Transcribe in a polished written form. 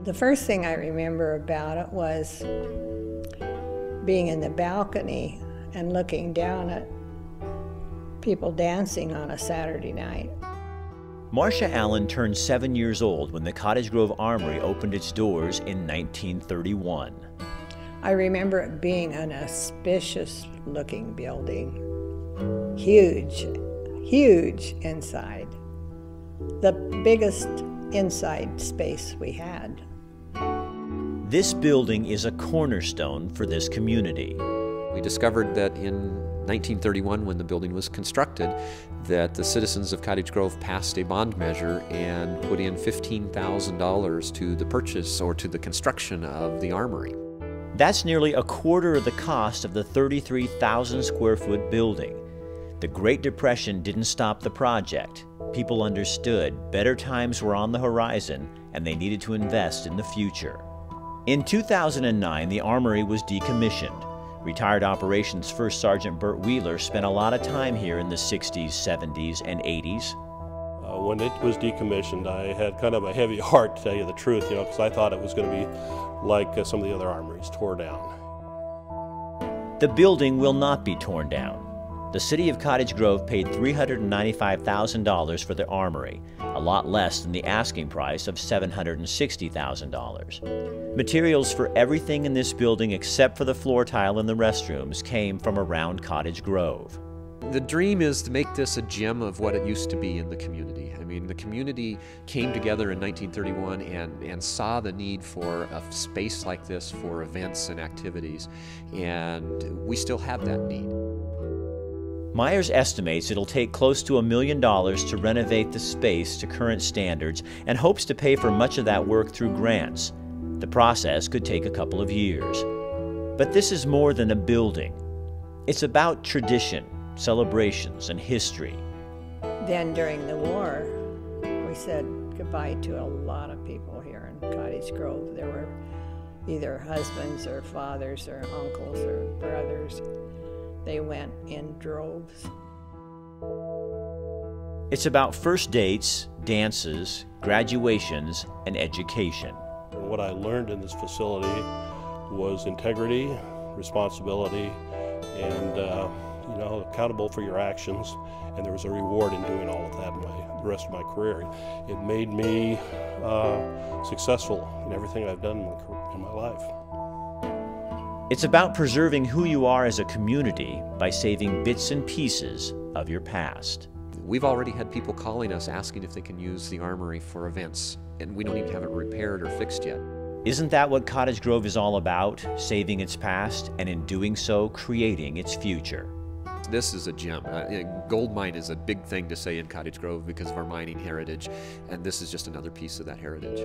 The first thing I remember about it was being in the balcony and looking down at people dancing on a Saturday night. Marcia Allen turned 7 years old when the Cottage Grove Armory opened its doors in 1931. I remember it being an auspicious-looking building. Huge, huge inside. The biggest inside space we had. This building is a cornerstone for this community. We discovered that in 1931, when the building was constructed, that the citizens of Cottage Grove passed a bond measure and put in $15,000 to the purchase or to the construction of the Armory. That's nearly a quarter of the cost of the 33,000 square foot building. The Great Depression didn't stop the project. People understood better times were on the horizon and they needed to invest in the future. In 2009, the Armory was decommissioned. Retired Operations First Sergeant Bert Wheeler spent a lot of time here in the 60s, 70s, and 80s. When it was decommissioned, I had kind of a heavy heart, to tell you the truth, because I thought it was going to be like some of the other armories, tore down. The building will not be torn down. The city of Cottage Grove paid $395,000 for the Armory, a lot less than the asking price of $760,000. Materials for everything in this building except for the floor tile in the restrooms came from around Cottage Grove. The dream is to make this a gem of what it used to be in the community. I mean, the community came together in 1931 and saw the need for a space like this for events and activities, and we still have that need. Meyers estimates it'll take close to $1 million to renovate the space to current standards and hopes to pay for much of that work through grants. The process could take a couple of years. But this is more than a building. It's about tradition, celebrations, and history. Then during the war, we said goodbye to a lot of people here in Cottage Grove. There were either husbands or fathers or uncles or brothers. They went in droves. It's about first dates, dances, graduations, and education. And what I learned in this facility was integrity, responsibility, and accountable for your actions. And there was a reward in doing all of that the rest of my career. It made me successful in everything I've done in my life. It's about preserving who you are as a community by saving bits and pieces of your past. We've already had people calling us asking if they can use the Armory for events, and we don't even have it repaired or fixed yet. Isn't that what Cottage Grove is all about? Saving its past, and in doing so, creating its future. This is a gem. Gold mine is a big thing to say in Cottage Grove because of our mining heritage, and this is just another piece of that heritage.